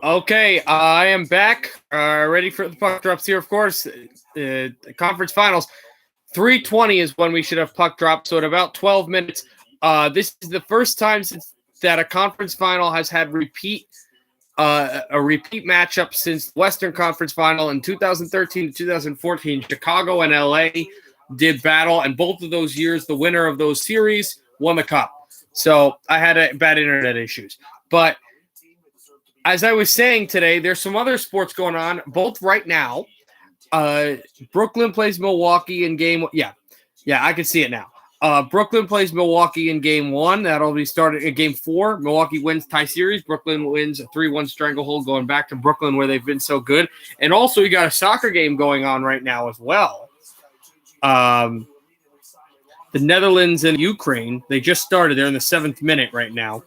Okay, I am back. Ready for the puck drops here, of course. Conference finals. 3:20 is when we should have puck drops, so in about 12 minutes. This is the first time since that a conference final has had a repeat matchup since the Western Conference Final in 2013 to 2014. Chicago and LA did battle, and both of those years, the winner of those series won the cup. So I had bad internet issues. But as I was saying today, there's some other sports going on, both right now. Brooklyn plays Milwaukee in game. Yeah, I can see it now. Brooklyn plays Milwaukee in game 1. That'll be started in game 4. Milwaukee wins tie series. Brooklyn wins a 3-1 stranglehold going back to Brooklyn where they've been so good. And also you got a soccer game going on right now as well. The Netherlands and Ukraine, they just started. They're in the 7th minute right now.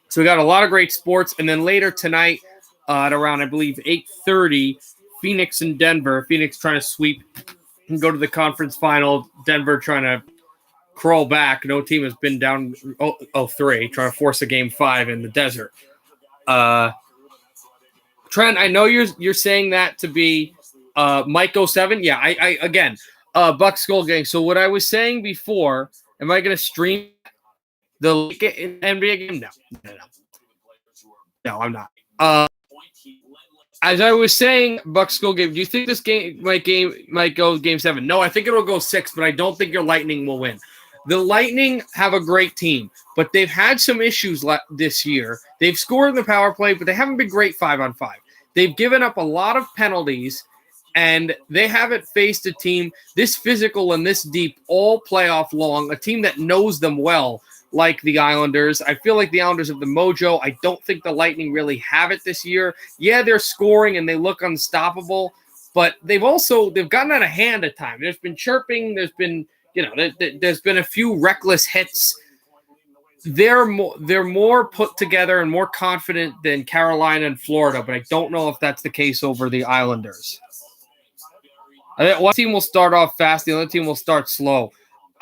So we got a lot of great sports. And then later tonight at around, I believe, 8:30, Phoenix and Denver. Phoenix trying to sweep and go to the conference final. Denver trying to crawl back. No team has been down 0-3, trying to force a game 5 in the desert. Trent, I know you're saying that to be Mike 07. Yeah, I again, Bucks Skull Gang. So what I was saying before, am I going to stream the NBA game? No, I'm not. As I was saying, Bucks Skull Game, do you think this game might go game 7? No, I think it'll go 6, but I don't think your Lightning will win. The Lightning have a great team, but they've had some issues this year. They've scored in the power play, but they haven't been great 5-on-5. They've given up a lot of penalties, and they haven't faced a team this physical and this deep all playoff long, a team that knows them well, like the Islanders. I feel like the Islanders have the mojo. I don't think the Lightning really have it this year. Yeah, they're scoring, and they look unstoppable, but they've gotten out of hand at times. There's been chirping. There's been there's been a few reckless hits. They're more put together and more confident than Carolina and Florida, but I don't know if that's the case over the Islanders. I think one team will start off fast, the other team will start slow.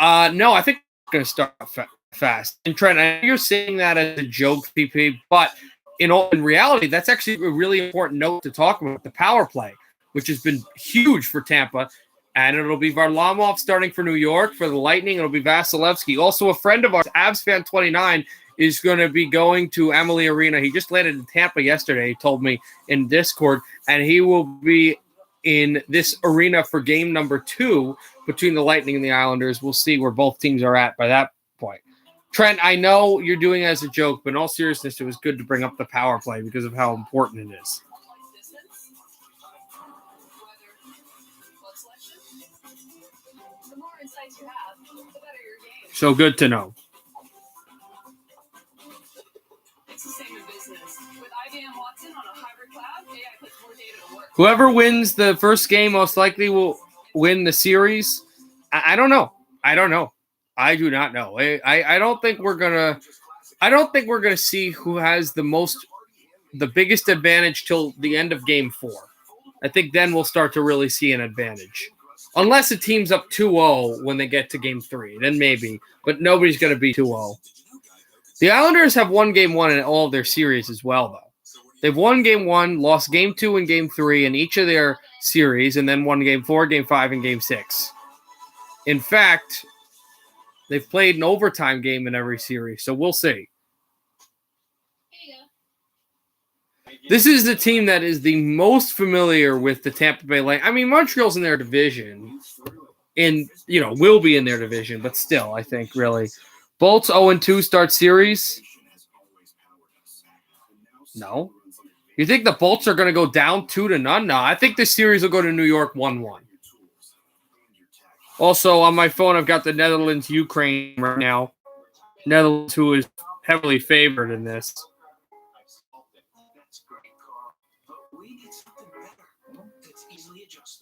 No, I think they're going to start off fast. And Trent, I know you're saying that as a joke, PP, but in reality, that's actually a really important note to talk about, the power play, which has been huge for Tampa. And it'll be Varlamov starting for New York. For the Lightning, it'll be Vasilevsky. Also, a friend of ours, Avs Fan 29, is going to be going to Amalie Arena. He just landed in Tampa yesterday, he told me in Discord. And he will be in this arena for game number 2 between the Lightning and the Islanders. We'll see where both teams are at by that point. Trent, I know you're doing it as a joke, but in all seriousness, it was good to bring up the power play because of how important it is. So good to know. Whoever wins the first game most likely will win the series. I don't know. I do not know. I don't think we're gonna see who has the biggest advantage till the end of game 4. I think then we'll start to really see an advantage. Unless the team's up 2-0 when they get to game 3, then maybe. But nobody's going to be 2-0. The Islanders have won game 1 in all of their series as well, though. They've won game 1, lost game 2 and game 3 in each of their series, and then won game 4, game 5, and game 6. In fact, they've played an overtime game in every series, so we'll see. This is the team that is the most familiar with the Tampa Bay Lightning. I mean, Montreal's in their division, and will be in their division, but still, I think really. Bolts 0-2 start series. No, you think the Bolts are going to go down 2-0? No, I think this series will go to New York 1-1. Also, on my phone, I've got the Netherlands Ukraine right now. Netherlands, who is heavily favored in this.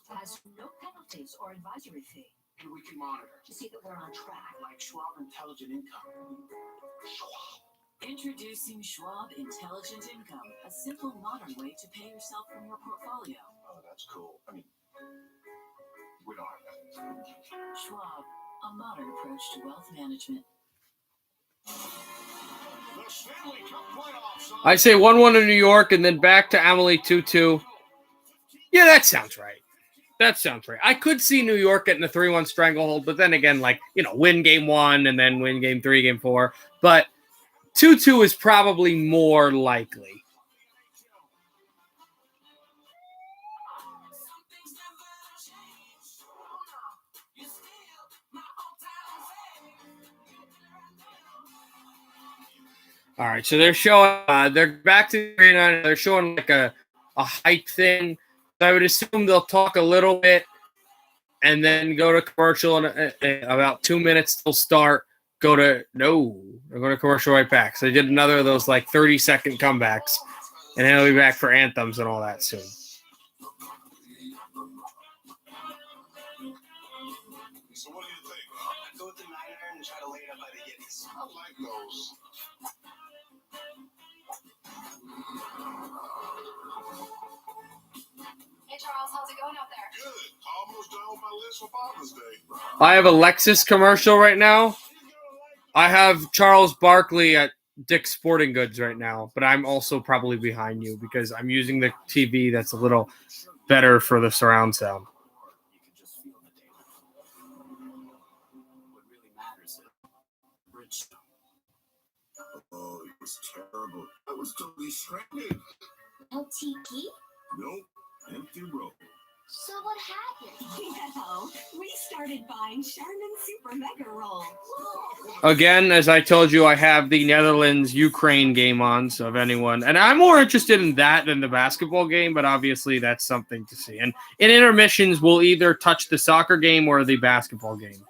Has no penalties or advisory fee. And we can monitor to see that we're on track. Like Schwab Intelligent Income. Schwab. Introducing Schwab Intelligent Income, a simple, modern way to pay yourself from your portfolio. Oh, that's cool. I mean, we don't have that. Schwab, a modern approach to wealth management. I say 1-1 to New York and then back to Amalie 2-2. Yeah, that sounds right. That sounds right. I could see New York getting a 3-1 stranglehold, but then again, win game 1 and then win game 3, game 4. But 2-2 is probably more likely. All right, so they're showing, they're back to the arena. They're showing like a hype thing. So I would assume they'll talk a little bit and then go to commercial. And about 2 minutes, they'll start. They're going to commercial right back. So they did another of those 30-second comebacks, and then they'll be back for anthems and all that soon. So what do you think? I'd go with the 9-iron and try to lay it up by the Yetis. I like those. Hey Charles, how's it going out there? Good. Almost done with my list for Father's Day. I have a Lexus commercial right now. I have Charles Barkley at Dick's Sporting Goods right now, but I'm also probably behind you because I'm using the TV that's a little better for the surround sound. You can just feel the data. What really matters is Bridgestone. Oh, it was terrible. I was totally stranded. LTP? Nope. Empty road. So what happened? We started buying Charmin Super Mega Roll. Again, as I told you, I have the Netherlands-Ukraine game on, so if anyone... And I'm more interested in that than the basketball game, but obviously that's something to see. And in intermissions, we'll either touch the soccer game or the basketball game.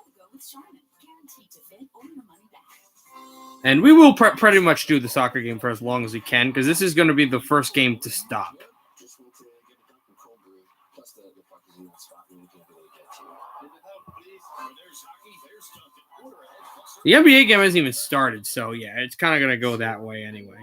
And we will pretty much do the soccer game for as long as we can, because this is going to be the first game to stop. The NBA game hasn't even started, so yeah, it's kind of going to go that way anyway.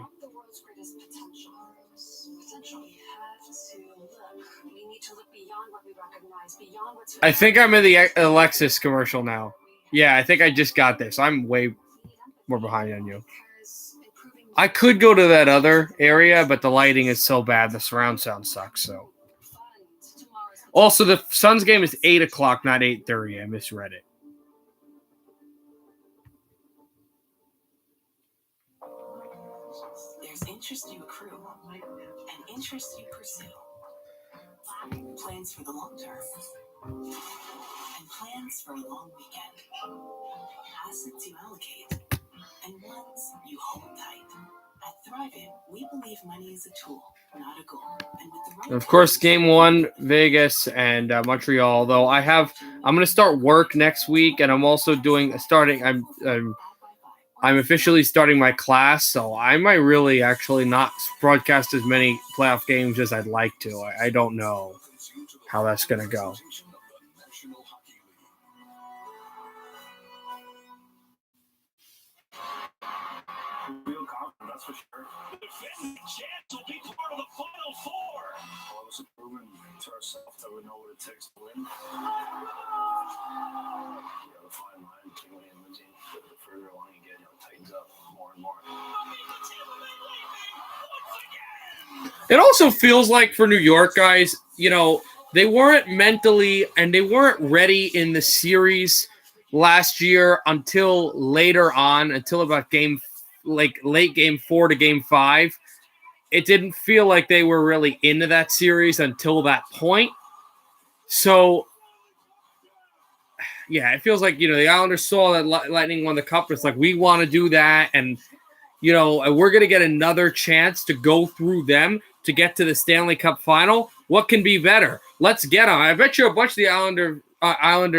I think I'm in the Alexis commercial now. Yeah, I think I just got this. I'm way more behind on you. I could go to that other area, but the lighting is so bad. The surround sound sucks, so. Also, the Suns game is 8 o'clock, not 8:30. I misread it. There's interest you accrue and interest you pursue. Plans for the long term and plans for a long weekend. Assets you allocate and ones you hold tight. At Thrivent, we believe money is a tool, not a goal. And with the right Of course, game 1, Vegas and Montreal. Though I'm going to start work next week, and I'm also I'm officially starting my class, so I might really actually not broadcast as many playoff games as I'd like to. I don't know how that's going to go. That's for sure. The defending champs will be part of the Final Four. All of us have proven to ourselves that we know what it takes to win. The fine line between winning and losing, the further along you get, it tightens up more and more. It also feels like for New York guys, they weren't mentally and they weren't ready in the series last year until later on, until about late game 4 to game 5. It didn't feel like they were really into that series until that point. So, yeah, it feels like, the Islanders saw that Lightning won the cup. It's like, we want to do that. And, we're going to get another chance to go through them to get to the Stanley Cup final. What can be better? Let's get them. I bet you a bunch of the Islander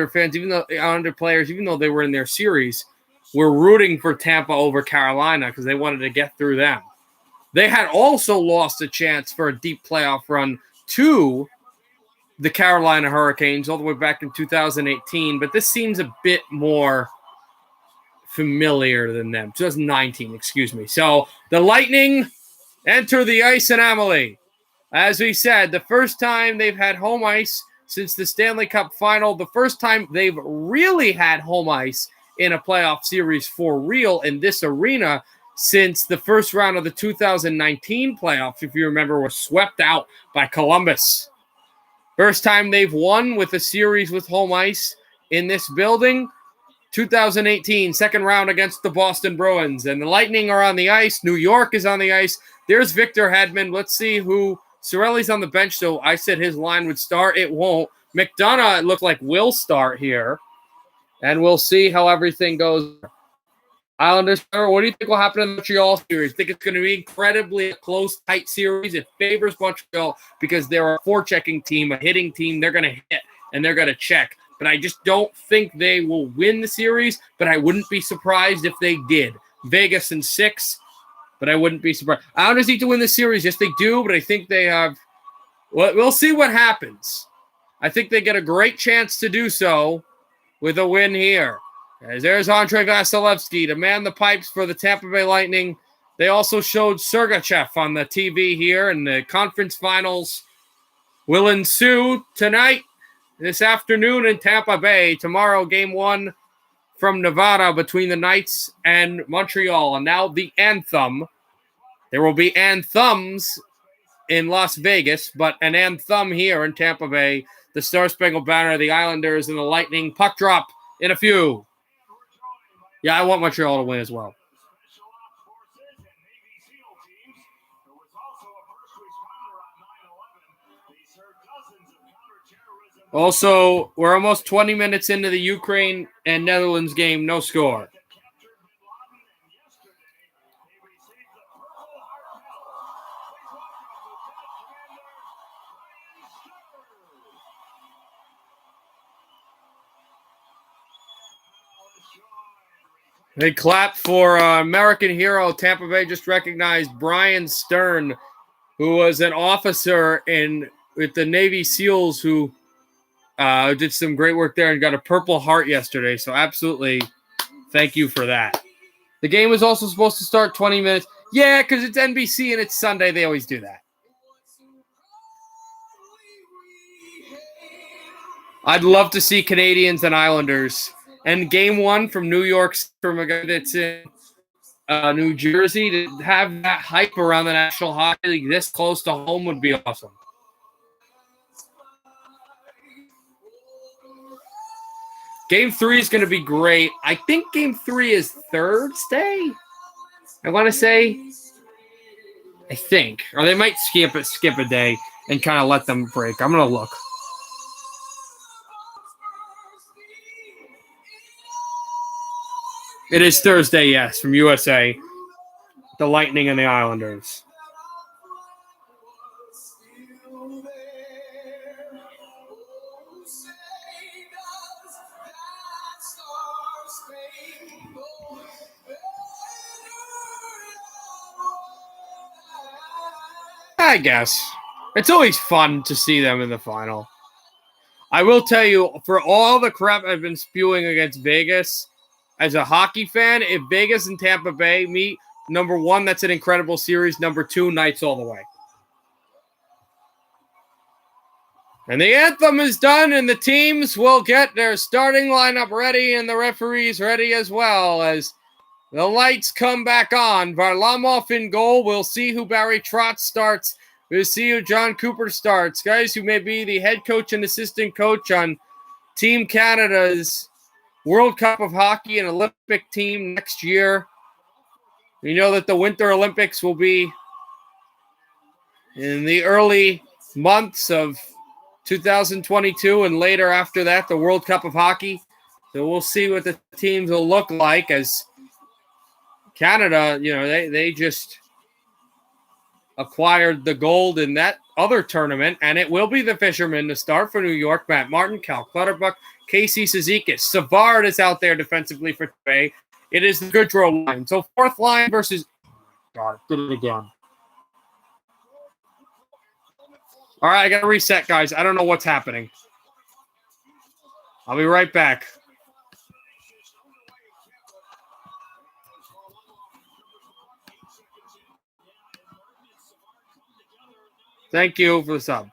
fans, Islander players, even though they were in their series, were rooting for Tampa over Carolina because they wanted to get through them. They had also lost a chance for a deep playoff run to the Carolina Hurricanes all the way back in 2018, but this seems a bit more familiar than them. 2019, excuse me. So the Lightning enter the ice in Amalie. As we said, the first time they've had home ice since the Stanley Cup final, the first time they've really had home ice in a playoff series for real in this arena since the first round of the 2019 playoffs, if you remember, was swept out by Columbus. First time they've won with a series with home ice in this building, 2018, second round against the Boston Bruins. And the Lightning are on the ice. New York is on the ice. There's Victor Hedman. Let's see who. Cirelli's on the bench, so I said his line would start. It won't. McDonough, it looked like, will start here. And we'll see how everything goes. Islanders, what do you think will happen in the Montreal series? I think it's going to be incredibly a close, tight series. It favors Montreal because they're a forechecking team, a hitting team. They're going to hit and they're going to check. But I just don't think they will win the series, but I wouldn't be surprised if they did. Vegas in 6, but I wouldn't be surprised. Islanders need to win the series. Yes, they do, but I think they have – we'll see what happens. I think they get a great chance to do so with a win here. As there's Andrei Vasilevsky to man the pipes for the Tampa Bay Lightning. They also showed Sergachev on the TV here, and the conference finals will ensue tonight, this afternoon in Tampa Bay. Tomorrow, game 1 from Nevada between the Knights and Montreal. And now the anthem. There will be anthems in Las Vegas, but an anthem here in Tampa Bay. The Star Spangled Banner, the Islanders, and the Lightning. Puck drop in a few. Yeah, I want Montreal to win as well. Also, we're almost 20 minutes into the Ukraine and Netherlands game. No score. They clap for American hero. Tampa Bay just recognized Brian Stern, who was an officer with the Navy SEALs who did some great work there and got a Purple Heart yesterday. So absolutely thank you for that. The game was also supposed to start 20 minutes. Yeah, because it's NBC and it's Sunday. They always do that. I'd love to see Canadians and Islanders. And game 1 from New York, from a guy that's in New Jersey, to have that hype around the National Hockey League this close to home would be awesome. Game 3 is going to be great. I think game 3 is Thursday. I want to say. I think. Or they might skip a day and kind of let them break. I'm going to look. It is Thursday, yes, from USA. The Lightning and the Islanders. I guess. It's always fun to see them in the final. I will tell you, for all the crap I've been spewing against Vegas, as a hockey fan, if Vegas and Tampa Bay meet, number 1, that's an incredible series. Number 2, Knights all the way. And the anthem is done, and the teams will get their starting lineup ready, and the referees ready as well, as the lights come back on. Varlamov in goal. We'll see who Barry Trotz starts. We'll see who John Cooper starts. Guys who may be the head coach and assistant coach on Team Canada's World Cup of Hockey and Olympic team next year. We know that the Winter Olympics will be in the early months of 2022, and later after that, the World Cup of Hockey. So we'll see what the teams will look like, as Canada, they just acquired the gold in that other tournament, and it will be the Fishermen to start for New York. Matt Martin, Cal Clutterbuck, Casey Cizikas. Savard is out there defensively for Bay. It is the Goodrow line. So fourth line versus – God, did it again. All right, I got to reset, guys. I don't know what's happening. I'll be right back. Thank you for the sub.